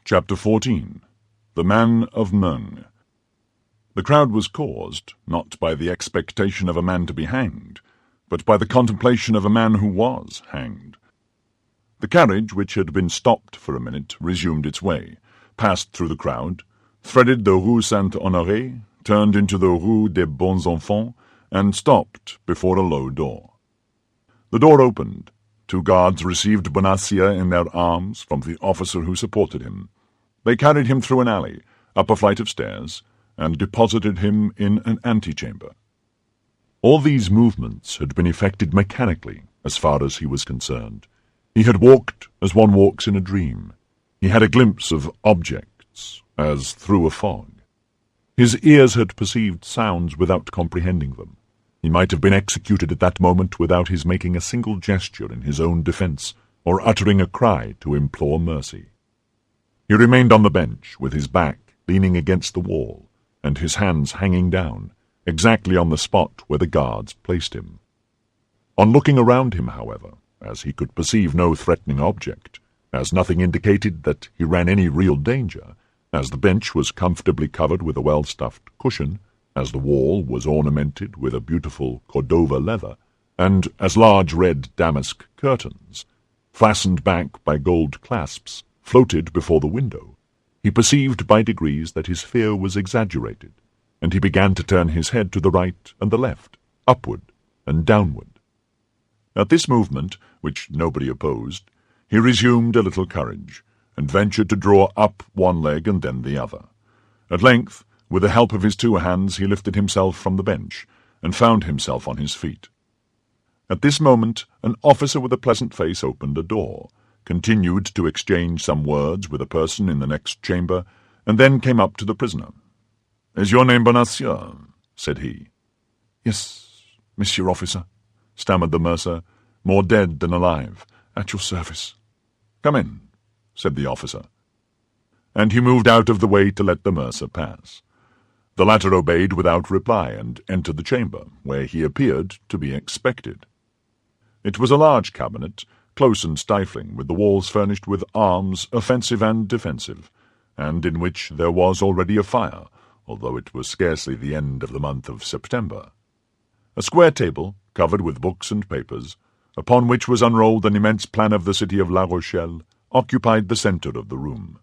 Chapter 14. The Man of Meung. The crowd was caused, not by the expectation of a man to be hanged, but by the contemplation of a man who was hanged. The carriage, which had been stopped for a minute, resumed its way, passed through the crowd, threaded the Rue Saint-Honoré, turned into the Rue des Bons Enfants, and stopped before a low door. The door opened. 2 guards received Bonacieux in their arms from the officer who supported him. They carried him through an alley, up a flight of stairs, and deposited him in an antechamber. All these movements had been effected mechanically, as far as he was concerned. He had walked as one walks in a dream. He had a glimpse of objects, as through a fog. His ears had perceived sounds without comprehending them. He might have been executed at that moment without his making a single gesture in his own defence, or uttering a cry to implore mercy. He remained on the bench, with his back leaning against the wall, and his hands hanging down, exactly on the spot where the guards placed him. On looking around him, however, as he could perceive no threatening object, as nothing indicated that he ran any real danger, as the bench was comfortably covered with a well-stuffed cushion, as the wall was ornamented with a beautiful Cordova leather, and as large red damask curtains, fastened back by gold clasps, floated before the window, he perceived by degrees that his fear was exaggerated, and he began to turn his head to the right and the left, upward and downward. At this movement, which nobody opposed, he resumed a little courage, and ventured to draw up one leg and then the other. At length, with the help of his 2 hands, he lifted himself from the bench, and found himself on his feet. At this moment, an officer with a pleasant face opened a door, continued to exchange some words with a person in the next chamber, and then came up to the prisoner. "Is your name Bonacieux?" said he. "Yes, Monsieur Officer," stammered the mercer, more dead than alive. "At your service." "Come in," said the officer. And he moved out of the way to let the mercer pass. The latter obeyed without reply, and entered the chamber, where he appeared to be expected. It was a large cabinet, close and stifling, with the walls furnished with arms, offensive and defensive, and in which there was already a fire, although it was scarcely the end of the month of September. A square table, covered with books and papers, upon which was unrolled an immense plan of the city of La Rochelle, occupied the centre of the room.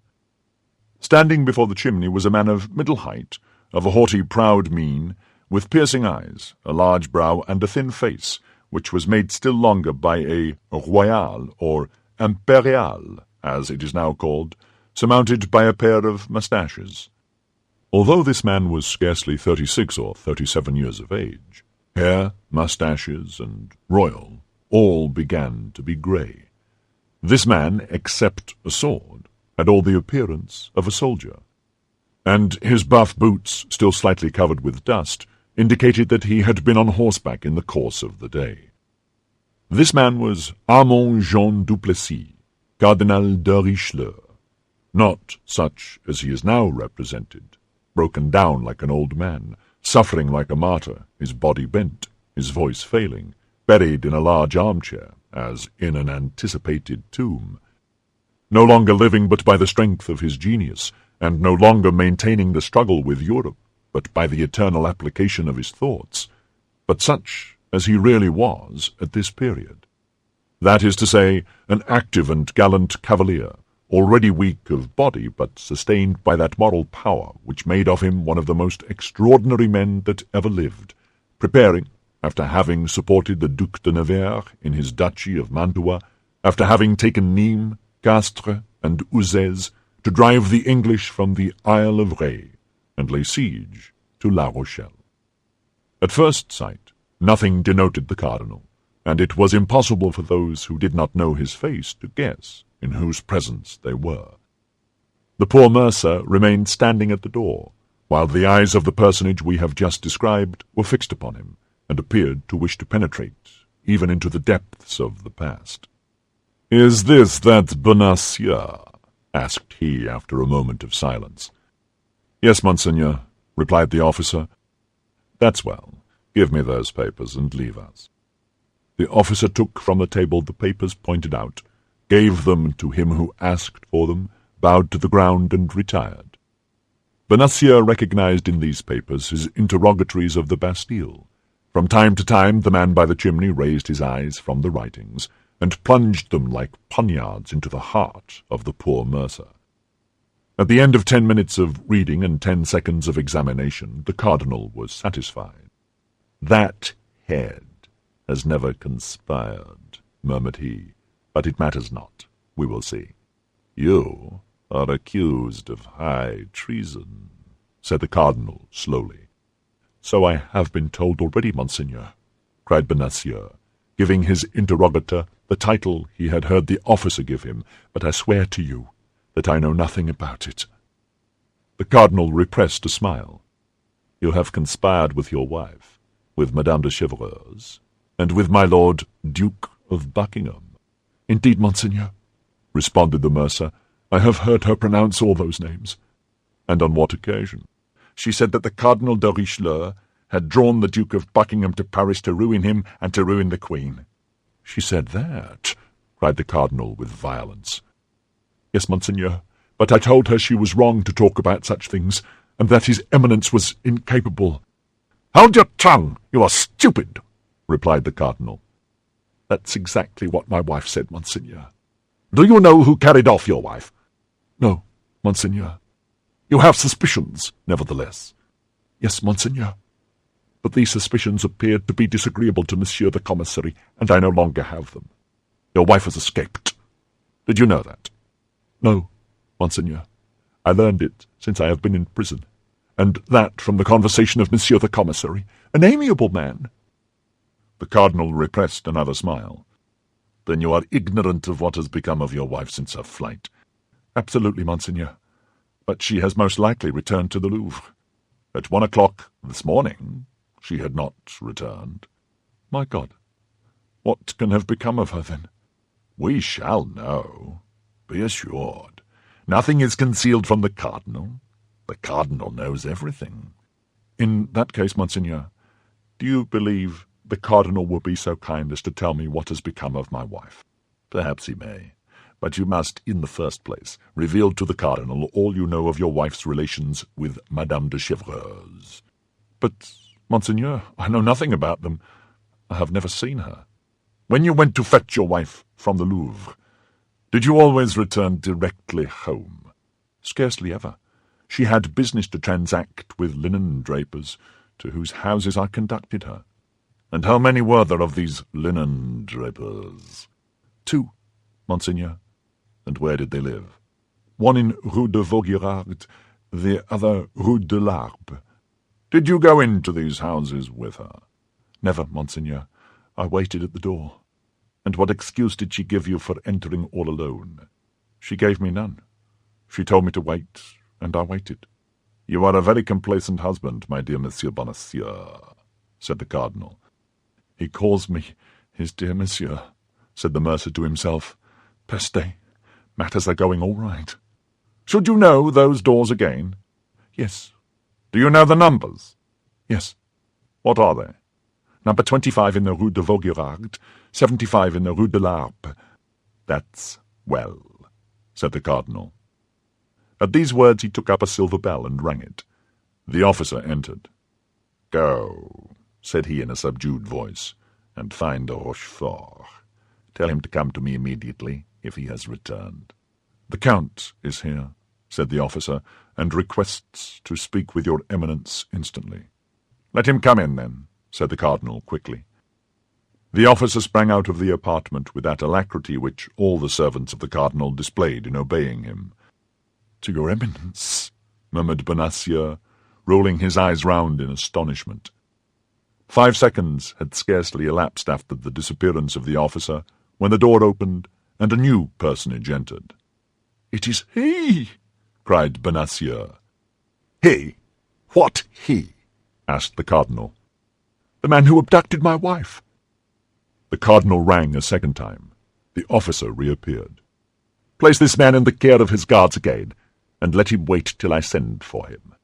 Standing before the chimney was a man of middle height, of a haughty, proud mien, with piercing eyes, a large brow, and a thin face, which was made still longer by a royale, or impériale, as it is now called, surmounted by a pair of moustaches. Although this man was scarcely 36 or 37 years of age, hair, moustaches, and royal all began to be grey. This man, except a sword, had all the appearance of a soldier, and his buff boots, still slightly covered with dust, indicated that he had been on horseback in the course of the day. This man was Armand Jean Duplessis, Cardinal de Richelieu, not such as he is now represented, broken down like an old man, suffering like a martyr, his body bent, his voice failing, buried in a large armchair, as in an anticipated tomb, no longer living but by the strength of his genius, and no longer maintaining the struggle with Europe, but by the eternal application of his thoughts, but such as he really was at this period. That is to say, an active and gallant cavalier, already weak of body, but sustained by that moral power which made of him one of the most extraordinary men that ever lived, preparing, after having supported the Duc de Nevers in his duchy of Mantua, after having taken Nîmes, Castres, and Uzès, to drive the English from the Isle of Ré, and lay siege to La Rochelle. At first sight, nothing denoted the cardinal, and it was impossible for those who did not know his face to guess in whose presence they were. The poor mercer remained standing at the door, while the eyes of the personage we have just described were fixed upon him, and appeared to wish to penetrate even into the depths of the past. "Is this that Bonacieux?" asked he after a moment of silence. "Yes, Monseigneur," replied the officer. "That's well. Give me those papers and leave us." The officer took from the table the papers pointed out, gave them to him who asked for them, bowed to the ground and retired. Bonacieux recognized in these papers his interrogatories of the Bastille. From time to time the man by the chimney raised his eyes from the writings, and plunged them like poniards into the heart of the poor mercer. At the end of 10 minutes of reading and 10 seconds of examination, the cardinal was satisfied. "That head has never conspired," murmured he, "but it matters not. We will see." "You are accused of high treason," said the cardinal slowly. "So I have been told already, monseigneur," cried Bonacieux, giving his interrogator the title he had heard the officer give him, "but I swear to you that I know nothing about it." The cardinal repressed a smile. "You have conspired with your wife, with Madame de Chevreuse, and with my lord Duke of Buckingham." "Indeed, monseigneur," responded the mercer, "I have heard her pronounce all those names." "And on what occasion?" "She said that the Cardinal de Richelieu had drawn the Duke of Buckingham to Paris to ruin him and to ruin the Queen." "She said that?" cried the cardinal with violence. "Yes, monseigneur, but I told her she was wrong to talk about such things, and that his Eminence was incapable." "Hold your tongue, you are stupid," replied the cardinal. "That's exactly what my wife said, monseigneur." "Do you know who carried off your wife?" "No, monseigneur." "You have suspicions, nevertheless." "Yes, monseigneur. But these suspicions appeared to be disagreeable to Monsieur the Commissary, and I no longer have them." "Your wife has escaped. Did you know that?" "No, monseigneur. I learned it since I have been in prison, and that from the conversation of Monsieur the Commissary, an amiable man." The cardinal repressed another smile. "Then you are ignorant of what has become of your wife since her flight?" "Absolutely, monseigneur. But she has most likely returned to the Louvre." "At 1 o'clock this morning she had not returned." "My God! What can have become of her, then?" "We shall know. Be assured. Nothing is concealed from the cardinal. The cardinal knows everything." "In that case, monseigneur, do you believe the cardinal will be so kind as to tell me what has become of my wife?" "Perhaps he may. But you must, in the first place, reveal to the cardinal all you know of your wife's relations with Madame de Chevreuse." "But, monseigneur, I know nothing about them. I have never seen her." "When you went to fetch your wife from the Louvre, did you always return directly home?" "Scarcely ever. She had business to transact with linen drapers, to whose houses I conducted her." "And how many were there of these linen drapers?" "2, monseigneur." "And where did they live?" "One in Rue de Vaugirard, the other Rue de l'Arbre." "Did you go into these houses with her?" "Never, monseigneur. I waited at the door." "And what excuse did she give you for entering all alone?" "She gave me none. She told me to wait, and I waited." "You are a very complacent husband, my dear Monsieur Bonacieux," said the cardinal. "He calls me his dear monsieur," said the mercer to himself. "Peste, matters are going all right." "Should you know those doors again?" "Yes." "Do you know the numbers?" "Yes." "What are they?" "Number 25 in the Rue de Vaugirard, 75 in the Rue de l'Arbre." "That's well," said the cardinal. At these words he took up a silver bell and rang it. The officer entered. "Go," said he in a subdued voice, "and find de Rochefort. Tell him to come to me immediately, if he has returned." "The Count is here," said the officer, "and requests to speak with your Eminence instantly." "Let him come in, then," said the cardinal quickly. The officer sprang out of the apartment with that alacrity which all the servants of the cardinal displayed in obeying him. "To your Eminence," murmured Bonacieux, rolling his eyes round in astonishment. 5 seconds had scarcely elapsed after the disappearance of the officer when the door opened and a new personage entered. "It is he!" cried Bonacieux. "He? What he?" asked the cardinal. "The man who abducted my wife." The cardinal rang a second time. The officer reappeared. "Place this man in the care of his guards again, and let him wait till I send for him."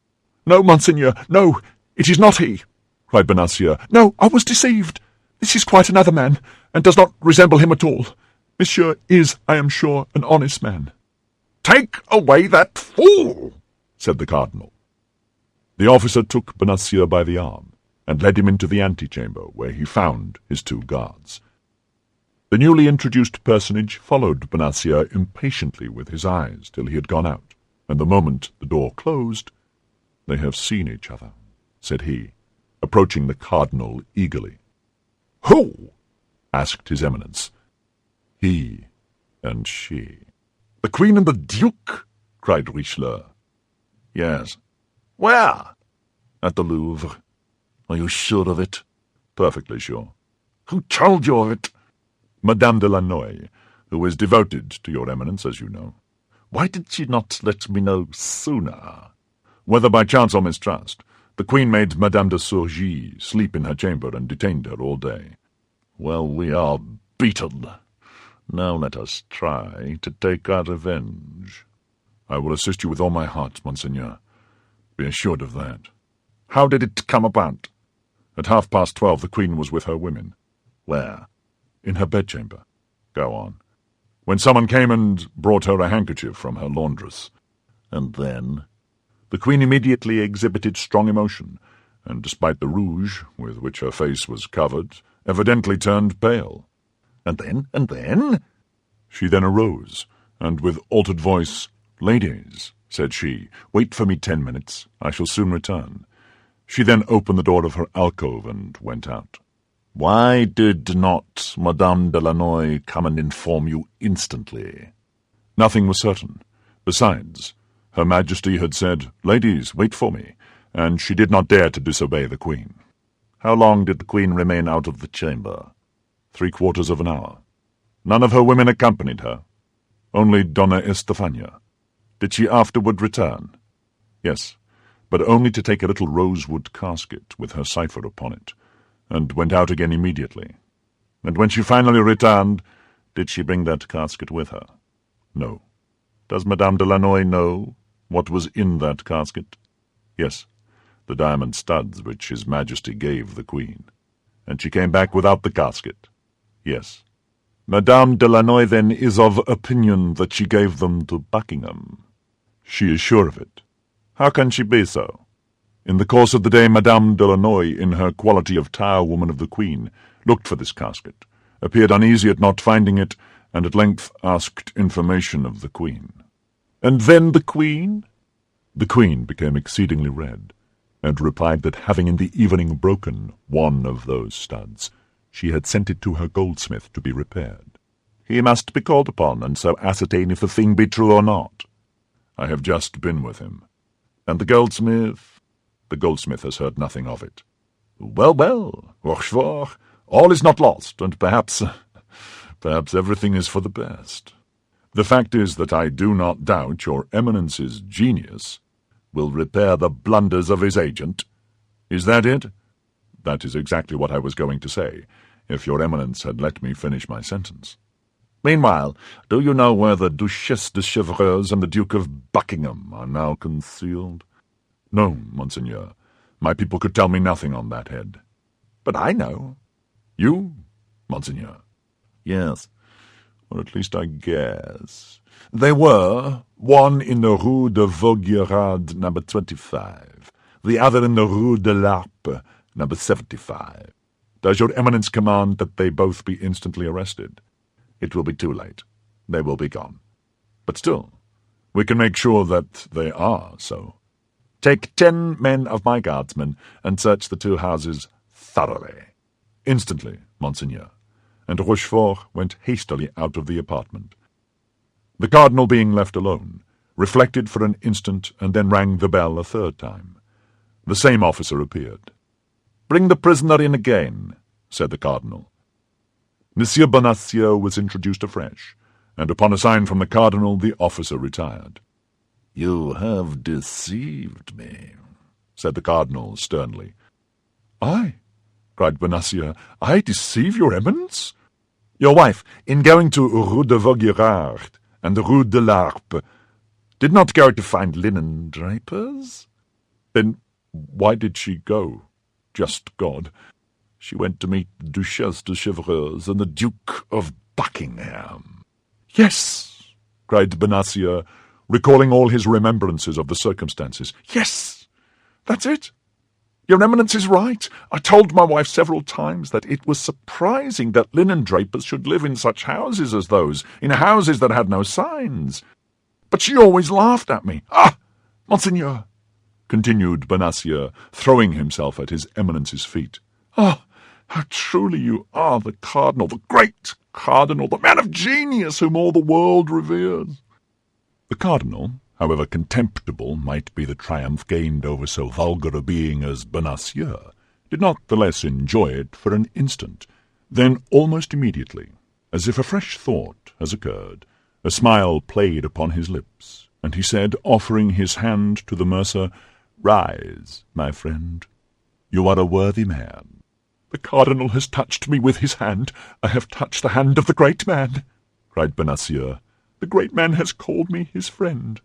"No, monseigneur, no, it is not he," cried Bonacieux. "No, I was deceived. This is quite another man, and does not resemble him at all. Monsieur is, I am sure, an honest man." "Take away that fool," said the cardinal. The officer took Bonacieux by the arm and led him into the antechamber, where he found his 2 guards. The newly introduced personage followed Bonacieux impatiently with his eyes till he had gone out, and the moment the door closed, "They have seen each other," said he, approaching the cardinal eagerly. "Who?" asked his Eminence. "He and she." "The Queen and the Duke?" cried Richelieu. "Yes." "Where?" "At the Louvre." "Are you sure of it?" "Perfectly sure." "Who told you of it?" "Madame de Lannoy, who is devoted to your Eminence, as you know." "Why did she not let me know sooner?" "Whether by chance or mistrust, the Queen made Madame de Surgis sleep in her chamber and detained her all day." "Well, we are beaten. Now let us try to take our revenge." "I will assist you with all my heart, Monseigneur. Be assured of that." "How did it come about?" "At 12:30 the Queen was with her women." "Where?" "In her bedchamber." "Go on." "When someone came and brought her a handkerchief from her laundress." "And then?" "The Queen immediately exhibited strong emotion, and despite the rouge with which her face was covered, evidently turned pale." "And then? And then?" "She then arose, and with altered voice, 'Ladies,' said she, 'wait for me 10 minutes. I shall soon return.' She then opened the door of her alcove and went out." "Why did not Madame de Lannoy come and inform you instantly?" "Nothing was certain. Besides, Her Majesty had said, 'Ladies, wait for me,' and she did not dare to disobey the Queen." "How long did the Queen remain out of the chamber?" 3/4 of an hour. "None of her women accompanied her. Only Donna Estefania." "Did she afterward return?" "Yes, but only to take a little rosewood casket with her cipher upon it, and went out again immediately." "And when she finally returned, did she bring that casket with her?" "No." "Does Madame de Lannoy know what was in that casket?" "Yes, the diamond studs which His Majesty gave the Queen." "And she came back without the casket?" "Yes." "Madame de Lannoy, then, is of opinion that she gave them to Buckingham?" "She is sure of it." "How can she be so?" "In the course of the day, Madame de Lannoy, in her quality of tire-woman of the Queen, looked for this casket, appeared uneasy at not finding it, and at length asked information of the Queen." "And then the Queen?" "The Queen became exceedingly red, and replied that having in the evening broken one of those studs, she had sent it to her goldsmith to be repaired." "He must be called upon, and so ascertain if the thing be true or not." "I have just been with him." "And the goldsmith?" "The goldsmith has heard nothing of it." "Well, well, Rochefort, all is not lost, and perhaps everything is for the best. The fact is that I do not doubt your Eminence's genius will repair the blunders of his agent. Is that it?" "That is exactly what I was going to say, if your Eminence had let me finish my sentence." "Meanwhile, do you know where the Duchesse de Chevreuse and the Duke of Buckingham are now concealed?" "No, Monseigneur. My people could tell me nothing on that head." "But I know." "You, Monseigneur?" "Yes, or at least I guess. They were, one in the Rue de Vaugirard, number 25, the other in the Rue de l'Arpe, number 75. Does your Eminence command that they both be instantly arrested?" "It will be too late. They will be gone." "But still, we can make sure that they are so." "Take 10 men of my guardsmen, and search the 2 houses thoroughly." "Instantly, Monseigneur." And Rochefort went hastily out of the apartment. The cardinal, being left alone, reflected for an instant, and then rang the bell a 3rd time. The same officer appeared. "Bring the prisoner in again," said the cardinal. Monsieur Bonacieux was introduced afresh, and upon a sign from the cardinal the officer retired. "You have deceived me," said the cardinal sternly. "I?" cried Bonacieux. "I deceive your Eminence?" "Your wife, in going to Rue de Vaugirard and the Rue de l'Arpe, did not go to find linen drapers?" "Then why did she go? Just God." "She went to meet the Duchesse de Chevreuse and the Duke of Buckingham." "Yes," cried Bonacieux, recalling all his remembrances of the circumstances. "Yes, that's it. Your Eminence is right. I told my wife several times that it was surprising that linen drapers should live in such houses as those, in houses that had no signs. But she always laughed at me. Ah, Monseigneur," continued Bonacieux, throwing himself at his Eminence's feet. "Ah, how truly you are the Cardinal, the great Cardinal, the man of genius whom all the world reveres." The Cardinal, however contemptible might be the triumph gained over so vulgar a being as Bonacieux, did not the less enjoy it for an instant. Then, almost immediately, as if a fresh thought has occurred, a smile played upon his lips, and he said, offering his hand to the mercer, "Rise, my friend. You are a worthy man." "The Cardinal has touched me with his hand. I have touched the hand of the great man," cried Bonacieux. "The great man has called me his friend."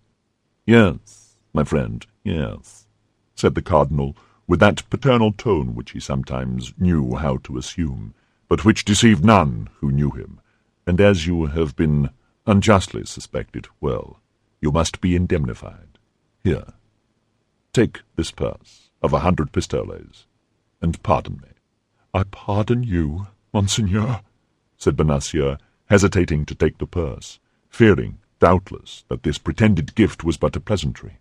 "Yes, my friend, yes," said the Cardinal, with that paternal tone which he sometimes knew how to assume, but which deceived none who knew him. "And as you have been unjustly suspected, well, you must be indemnified. Here, take this purse of 100 pistoles, and pardon me." "I pardon you, Monseigneur," said Bonacieux, hesitating to take the purse, fearing, doubtless, that this pretended gift was but a pleasantry.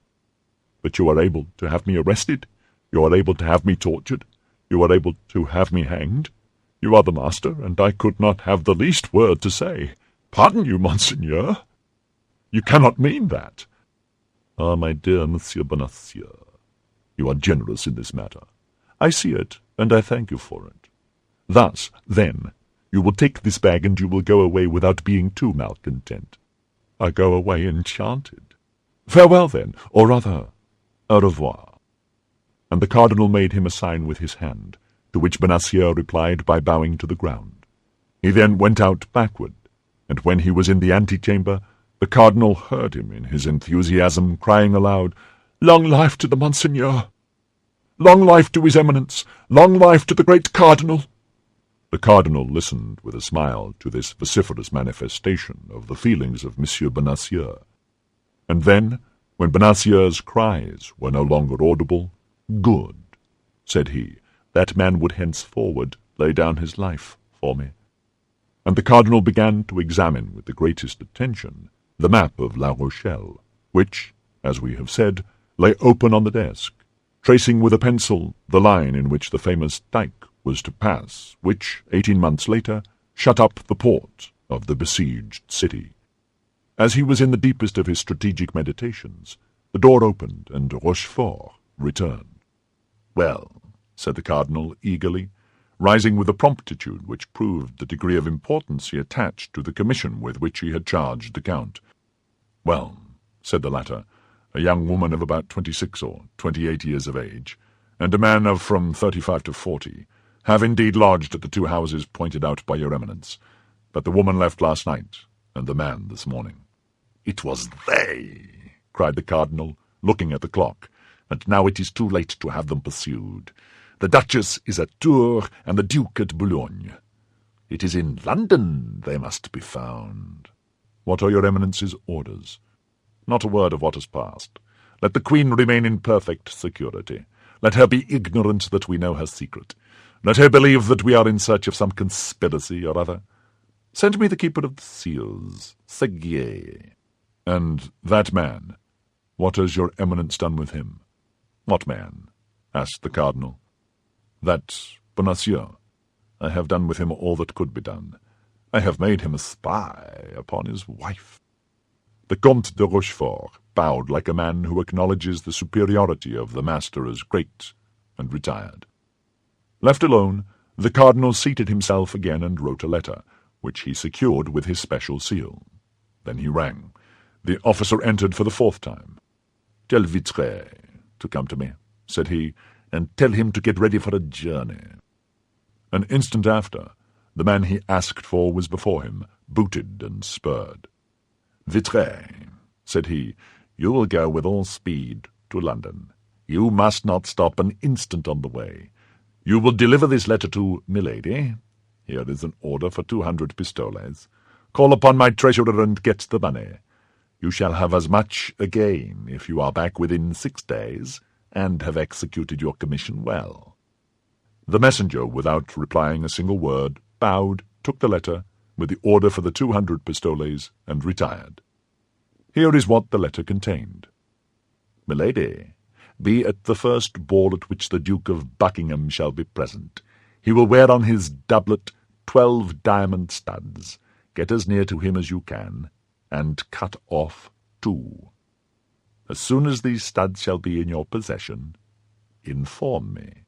"But you are able to have me arrested. You are able to have me tortured. You are able to have me hanged. You are the master, and I could not have the least word to say. Pardon you, Monseigneur? You cannot mean that." "Ah, my dear Monsieur Bonacieux, you are generous in this matter. I see it, and I thank you for it. Thus, then, you will take this bag, and you will go away without being too malcontent." "I go away enchanted." "Farewell, then, or rather, au revoir." And the Cardinal made him a sign with his hand, to which Bonacieux replied by bowing to the ground. He then went out backward, and when he was in the antechamber, the Cardinal heard him in his enthusiasm crying aloud, "Long life to the Monseigneur! Long life to his Eminence! Long life to the great Cardinal!" The Cardinal listened with a smile to this vociferous manifestation of the feelings of Monsieur Bonacieux, and then, when Bonacieux's cries were no longer audible, "Good," said he, "that man would henceforward lay down his life for me." And the Cardinal began to examine with the greatest attention the map of La Rochelle, which, as we have said, lay open on the desk, tracing with a pencil the line in which the famous dike was to pass, which, 18 months later, shut up the port of the besieged city. As he was in the deepest of his strategic meditations, the door opened, and Rochefort returned. "Well," said the Cardinal eagerly, rising with a promptitude which proved the degree of importance he attached to the commission with which he had charged the Count. "Well," said the latter, a young woman of about 26 or 28 years of age, and a man of from 35 to 40, have indeed lodged at the 2 houses pointed out by your Eminence, but the woman left last night, and the man this morning." "It was they!" cried the Cardinal, looking at the clock, "and now it is too late to have them pursued. The Duchess is at Tours, and the Duke at Boulogne. It is in London they must be found." "What are your Eminence's orders?" "Not a word of what has passed. Let the Queen remain in perfect security. Let her be ignorant that we know her secret. Let her believe that we are in search of some conspiracy or other. Send me the Keeper of the Seals, Seguier." "And that man, what has your Eminence done with him?" "What man?" asked the Cardinal. "That Bonacieux. I have done with him all that could be done. I have made him a spy upon his wife." The Comte de Rochefort bowed like a man who acknowledges the superiority of the master as great, and retired. Left alone, the Cardinal seated himself again and wrote a letter, which he secured with his special seal. Then he rang. The officer entered for the 4th time. "Tell Vitré to come to me," said he, "and tell him to get ready for a journey." An instant after, the man he asked for was before him, booted and spurred. "Vitré," said he, "you will go with all speed to London. You must not stop an instant on the way. You will deliver this letter to Milady. Here is an order for 200 pistoles. Call upon my treasurer and get the money. You shall have as much again if you are back within 6 days, and have executed your commission well." The messenger, without replying a single word, bowed, took the letter, with the order for the 200 pistoles, and retired. Here is what the letter contained. "Milady, be at the first ball at which the Duke of Buckingham shall be present. He will wear on his doublet 12 diamond studs. Get as near to him as you can, and cut off 2. As soon as these studs shall be in your possession, inform me."